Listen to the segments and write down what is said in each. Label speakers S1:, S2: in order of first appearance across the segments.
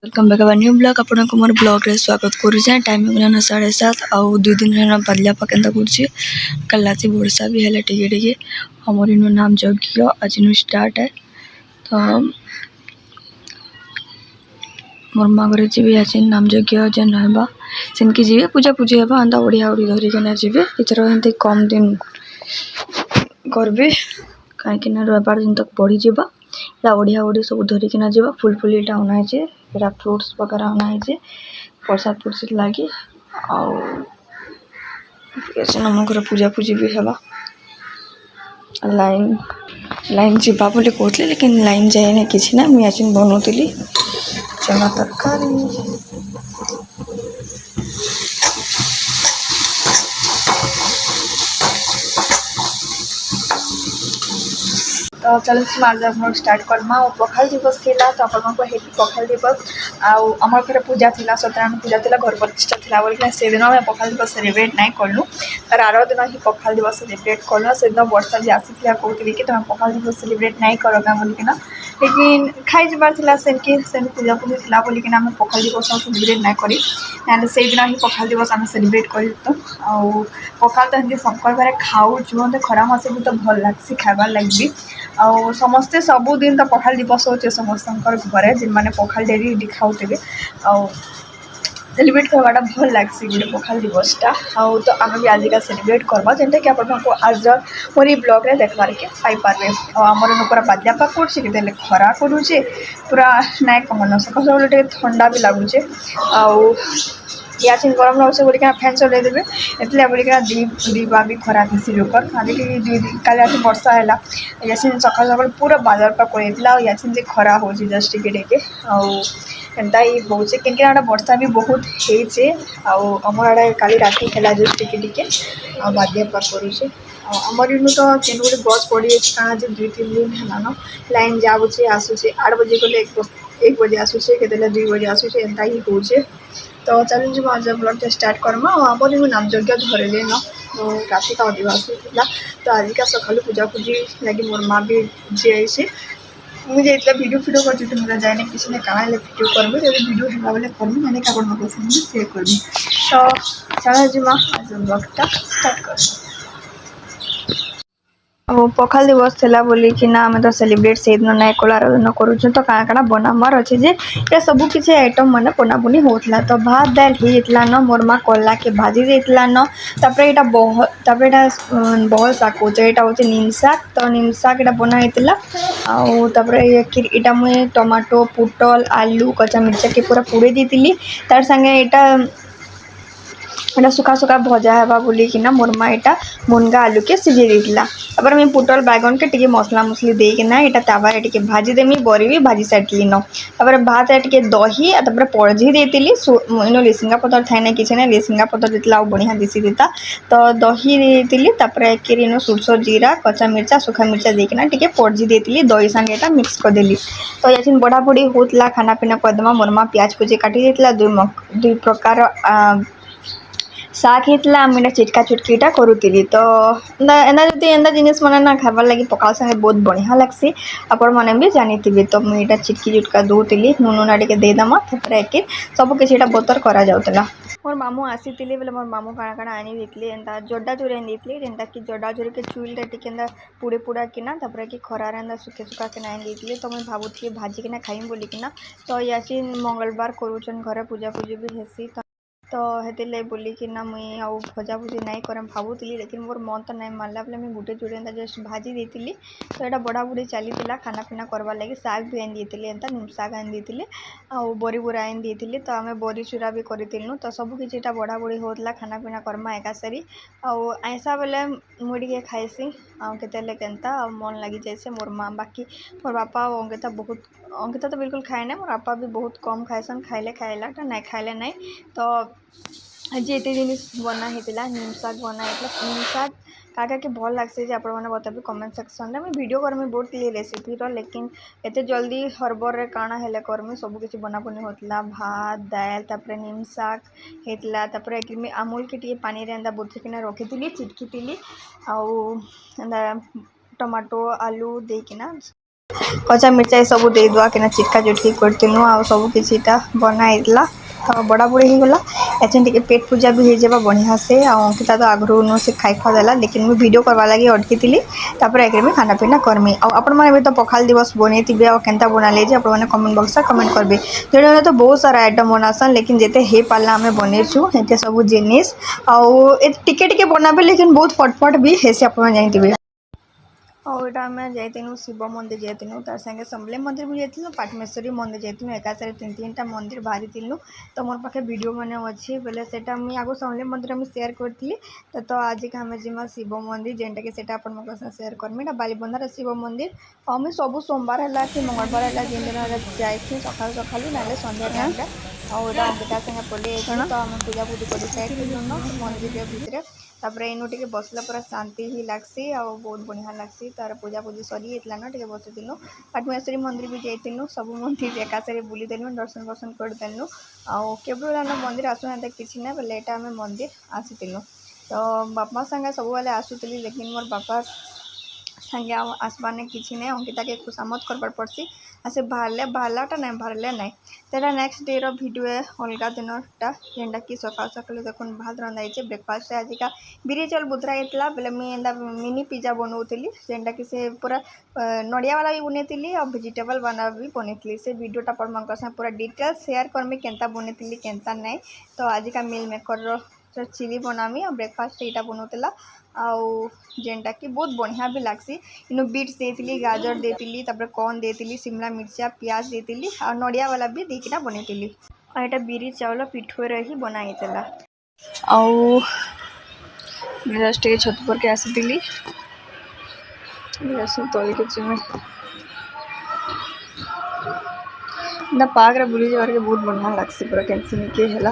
S1: Welcome back new blog आपण को मोर blog रे स्वागत करूचे। टाइम हो गला 7:30 आउ 2 दिन रहना बदला पकेंदा करछि। कल्लाची वर्षा भी हैला टिके टिके। हमर इनो नाम जग्य आज नु स्टार्ट है। तो मोर मां घरे जीवे आज नाम जग्य जन रहबा सिनकी जीवे पूजा पूजा हेबा अंदा ओडिया ओडी धरि के ना जीवे। इतरो हंते कम दिन करबे काहे कि ना रविवार दिन तक पढ़ी जीवा या ओडिया ओडी सब धरि के ना जीवा। फुल फुल इटा होना है पूरा फ्रूट्स वगैरह होना है प्रसाद प्रसाद लगी आम घर पूजा पूजी भी हेबा। लाइन लाइन जीवा बोले कहते लेकिन लाइन जाए ना किसी ना मुझे आज बनौली चना तरकारी। तो चलो आज स्टार्ट करमा पखाल दिवस थिला तो अपन को हेपी पखाल दिवस आमर घर पूजा थिला सत्यनारायण पूजा थिला घर प्रतिष्ठा थिला बोल से दिन मैं पखाल दिवस सेलिब्रेट नहीं कलु तार आरो दिन ही पखाल दिवस सेलिब्रेट कलु। से दिन वर्षा जी आसीला कहते कि तुम पखाल दिवस सेलिब्रेट नहीं करगा बोलिकिना लेकिन खाई जबार थिला सेनकी सेन पूजा पूजी थिला बोलिकिना हम पखाल दिवस सेलिब्रेट नहीं करी ना से दिन ही पखाल दिवस आम सेलिब्रेट कर तो पखाल तो हमें संकर बारे खाऊ जो खरा मासे भी तो भल लग्सी खाबार लगी आउ समस्ते सबुदिन तो पखाल दिवस होचे समस्त घरे जिन मैंने पखाल डेली खाऊे आउ सेलिब्रेट करवाटा भल लग्सी गोटे पखाल दिवसटा आउ तो आम भी आज का सेलिब्रेट करवा जेनटा कि आपको आज मोर ब्लॉग रे देखबार के पाइपारे आमर पूरा बादला पाक कर खरा करुचे पूरा नाई कमन सका सब ठंडा भी लगुचे आउ याचिन गरम लगे बोलिका फैन चल देवे एतले बोलिका दीवा भी खरा थी लोकर खाली काली आज वर्षा है याचिन सका सका पूरा बाजार पाक कर याचिन जे खरा हो जस्ट टिके टिके एंता ही होचे किनकि आड़े वर्षा भी बहुत होचे आमर आड़े काली राति है जस्ट टिके टिके बादे पाक करुचे आमर इनु तो केन गोटे गच पड़ी कण आज 2-3 दिन है ना लाइन जाऊे आसूचे 8 बजे गले 1 बजे आसूचे के 2 बजे आसूचे एंता ही होचे। तो चलो जो आज ब्लॉग स्टार्ट करमा आमर इनु नाम यज्ञ धरले न राति का आदिवासी था तो आज का सका पूजा पूजी लगी मोर माँ भी जी मुझे इतना वीडियो फिडियो कर तुम जाए किसी ने कहा वीडियो करबे जब वीडियो है बोले करबी मैंने क्या करना शेयर करबी। तो चलो जी माँ आज ब्लॉगटा स्टार्ट कर पखाल दिवस थिला बोली कि ना आम तो सेलिब्रेट से दिन ना कलार दिन करूँ तो काଣା काଣା बनाबार अच्छे जे ये सब किसी आइटम मैंने बनाबुनी होता तो भात दाल होता न मोर माँ कला के भाजी देता न तापर यहाँ बहल शाग हो हूँ नीम शाग तो नीम शाग यहाँ बनाई आटा मुझे टमाटो पुटल आलू कच्चा मिर्चा के पूरा पुड़े दी तार संगे यहाँ सुखा सुखा भजा हेबा बोलिकिना मोर माँ यहाँ मुनगा आलू के सिझे देता तापर मैं पुटल बैगन के टिके मसला मसली देकिना यहाँ तावा टिके भाजी देमी बरी भी भाजी सारी न तापर भात टिके दही तापर पड़झी देती इनो लेसिंगा पतर थाए ना किसी ना लेसिंगा पतर देता बढ़िया दिशी देता तो दही देती तापर इनो सुरसो जीरा कच्चा मिर्चा सुखा मिर्चा देकिना टिके पड़झी देती दही संगे यहाँ मिक्स करदेली। तो ये बढ़ा बुढ़ी होता खाना पीना करदेमा मोर माँ प्याज पूजी काटी देता 2 प्रकार शाग होता मुझे चिटका चुटकीटा करूली तो एना जब एंता जिनिस मैंने ना खाबार लगी पकाल संगे बहुत बढ़िया लग्सी आपण मैंने भी जानी तो मुझे चिटकी चुटका दूली नुन उना टे देदेमा तापर सब किसी बतर करा जाउतला। मोर मामू आसी बोले मोर मामू काଣା काଣା आनी देती एंता जोड़ा चोरी आनी देती जेनटा कि जोड़ा चोरी के चुईल टिके पुड़े पुड़ा किना तापर कि खरार एंता सुखे सुखा के आनी देती तो मुझे भावुली भाजी किना खाइम बोलिकिना तो याची मंगलवार करूचन घरे पूजा पूजी भी हेसी तो हेतिले बोलिकिना मुई आउ भजा भुजी नहीं करम भावुली लेकिन मोर मन तो नहीं मानला बोले मुझे गुटे जोड़े एंता जस्ट भाजी देती तो यहाँ बढ़ा बुढ़ी चली खाना पीना करवार लगी शाग भी आनी देती एंता नीम शाग आनी देती आउ बरी बुरा आनी देती तो आम बरी चूरा भी करूँ तो सब किसी बढ़ा बुढ़ी होता खाना पीना करमा एका सारी आउ आइसा बेले मुझे खाइसी आते केन्ता मन लगी जाए मोर माँ बाकी मोर बापा और अंकिता बहुत अंकिता तो बिल्कुल खाए ना मोर बापा भी बहुत कम खाएसन खाइले खाइला नहीं खाइले नहीं तो आज ये जिनिस बना होता नीम शाग बना नीम शाग क्या कि भल लग्सी आप बताबी कमेंट सेक्शन में वीडियो करमी बहुत रेसिपी लेकिन एत जल्दी हरबर रे काଣା हेले करमी सब किसी बनाबुनी होता भात दाल तापर नीम शाग होता तापर अमूल के टे पानी रे एंता बुथिकिना रखी चिटकी आउ टमाटो आलू देकिना कच्चा मिर्चा सब दे दुआ के चिटका चुटकी करतीलु आ सब किसीटा बनाइला तो बड़ा बड़ी हो गला एचन टिके पेट पूजा भी हो जाबा बढ़िया से अंकिता तो आगरू नो से खाई खा देला लेकिन मैं वीडियो करवा लगी अटकी थी तापर एक में खाना पीना करमी आपण मैंने भी तो पखाल दिवस बनई और केनता बनाले आपण मैंने कमेंट बॉक्स में कमेंट करबे जोड़े तो बहुत सारा आइटम बनासन लेकिन जेते हे पाला आम बनईचु एते सब जिनिस आउ टिके टिके बनाबे लेकिन बहुत फटफट भी हेसी आपण जानते और यहाँ आम जाइनु शिव मंदिर जाइनु तार संगे समले मंदिर भी जाइनु पाटमेश्वरी मंदिर जाइनु एका सारे तीन तीन टा मंदिर बाहरी थिलु तो मोर पाखे वीडियो मैंने अच्छी बोले सेटा मुझे आगो समले मंदिर मुझे शेयर करी तो आज का आम जीमा शिव मंदिर जेनटा कि आप शेयर करमी बालीबंधार शिव मंदिर और मुझे सब सोमवार है कि मंगलवार है जिन दिन जाए सका सका ना सन्ध्या टाइम और अंकिता संगे पलि तो आम पूजा पूजी कर साइलु मंदिर भितर तापर इनु टे बसला पूरा शांति ही लगसी आ बहुत बढ़िया लगसी तार पूजा पूजी सरी जाता ना टे बसलु पाटमेश्वरी मंदिर भी जाइनु सब मंदिर एकासारे बुलीदेलु दर्शन वर्शन करदेलु आना मंदिर आसुना किसी ना बोले यहाँ आम मंदिर आसीलु तो बापा संगे सब बेले आसुली लेकिन मोर बापा संगे आसबार नहीं किसी नहीं अंकिता के खुशामत करवार पड़सी आ से बाहरलाटा नहीं बाहरले नहीं तेरा नेक्स्ट डे भिडियो है अलग दिनटा जेनटा कि सका सका देख भात रंधा ब्रेकफास्ट आज का बिरी चाउल बुधरा होता बोले मुझे मिनी पिज्जा बनाऊली जेनटा कि से पूरा नड़िया वाला भी बनई और वेजिटेबल वाला भी बनई से वीडियोटा पर पूरा डिटेल शेयर करमी केनता बनई केनता नहीं तो आज का मिल मेकर चिली बनामी और ब्रेकफास्ट यहाँ बनाऊला आउ जेनटा कि बहुत बढ़िया भी लगसी इनु बीट्स देती गाजर देती कॉर्न देती शिमला मिर्चा प्याज देती और नड़िया वाला भी देकिना बनई और यहाँ बिरी चाउल पिठोर ही बनाई आउ जस्ट ये छत पर के आसी तली के जिम्मे ना पाग बुली जावार के बहुत बढ़िया लगसी पूरा कैंसिल के है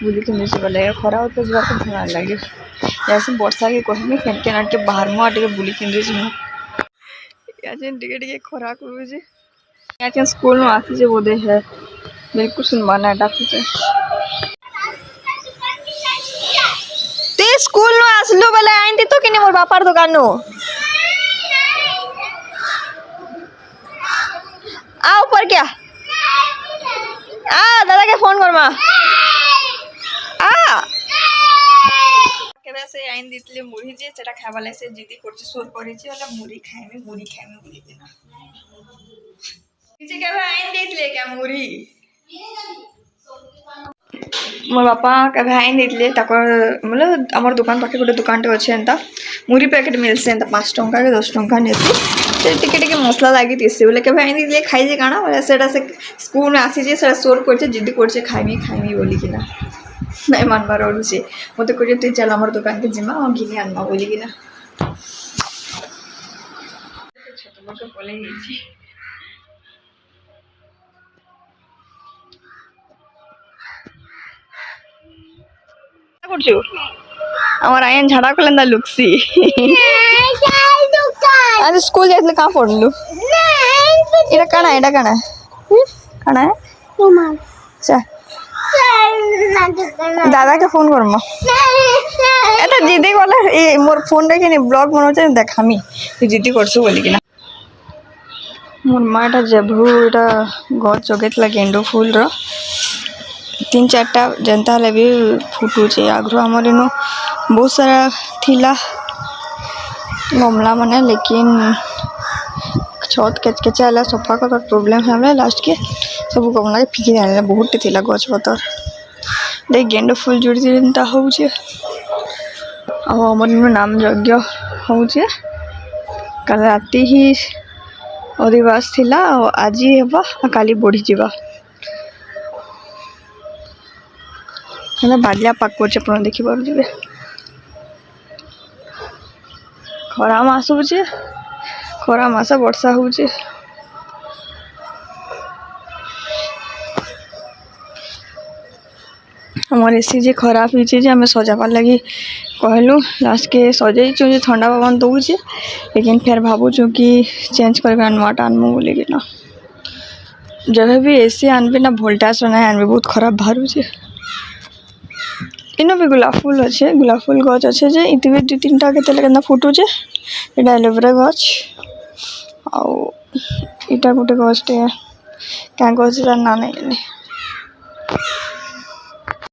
S1: बुली के नीचे गले खरा होते जबार को भला लगे जैसे वर्षा के कहमी फेन के नाट के बाहर मुआ टे बुली के टे टे खरा कर स्कूल में आसी बोधे है बिल्कुल सुनवाना डाकुचे ते स्कूल नो आसलु बेले आइन तो कि मोर बापार दुकान नो आ ऊपर क्या आ दादा के फोन कर मा आ से आइन दितले मुढ़ी जे सेटा खाबाले से जिदी करछि सोर करिछि वाला मुढ़ी खाइमे बोली के ना नीचे के आइन दितले क्या मुढ़ी मोर बापा कभी आइन दितले ताकर मतलब हमर दुकान पाखे गोटे दुकानटे अच्छे एंता मुढ़ी पैकेट मिलसे एंता 5 टंका के 10 टंका नेसी से टिके टिके मसला लागी तिसे बोले कभी आइन दितले खाइ जे काना बोले सेटा से स्कूल में आसी जे सेटा सोर करछि जिदी करछि खाइमी बोली कि ना नहीं मानबार अड़ुचे मत कह तु चल आम दुकान के जिमा और घिनी आनमा बोली कि ना আমার আইন ঝাড়া করলেন লুকসি आज स्कूल जाइले कहाँ पढ़लु এটা কানা কানা अच्छा दादा के फोन कर এটা जिदी गला मोर फोन रे ब्लॉग बनाऊे देखामी जिदी करसु बोली कि ना मोर माटा जेभू एटा गछ जगेतला गेंडू फूल रो 3-4टा जनता ले भी फुटुचे आग्रो हमर इनो बहुत सारा थिला गमला माने लेकिन छत केच आला सफा कर प्रॉब्लम है लास्ट के सब गमला के फिकी देला बहुत थिला गछ पतर ले गेंडू फूल जुड़ी चिंता होउचे आ हमर नाम यज्ञ होउचे कल राति ही अधिवास थिला आज हेबा काली बढ़ी जावा है बालिया पाक कर देखी पारे खरा मास होचे खरा मास वर्षा होचे हमार एसी जे खराब होचे जे हमें सजाबार लगी कहलु लास्ट के सजाइचु जे ठंडा पवन दौचे लेकिन फिर भावुचु कि चेंज करके नुआटा आनमु बोले कि ना जब भी एसी आनबे ना वोल्टेज ना आनबे बहुत खराब बाहरुचे इनो भी गुलाब फूल अच्छे गुलाब फूल गच अच्छे जे इतने 2-3टा के तेल केना फुटुचे एटा एलोवेरा गच आउ इटा गोटे गछटे क्या गछ तार ना नहीं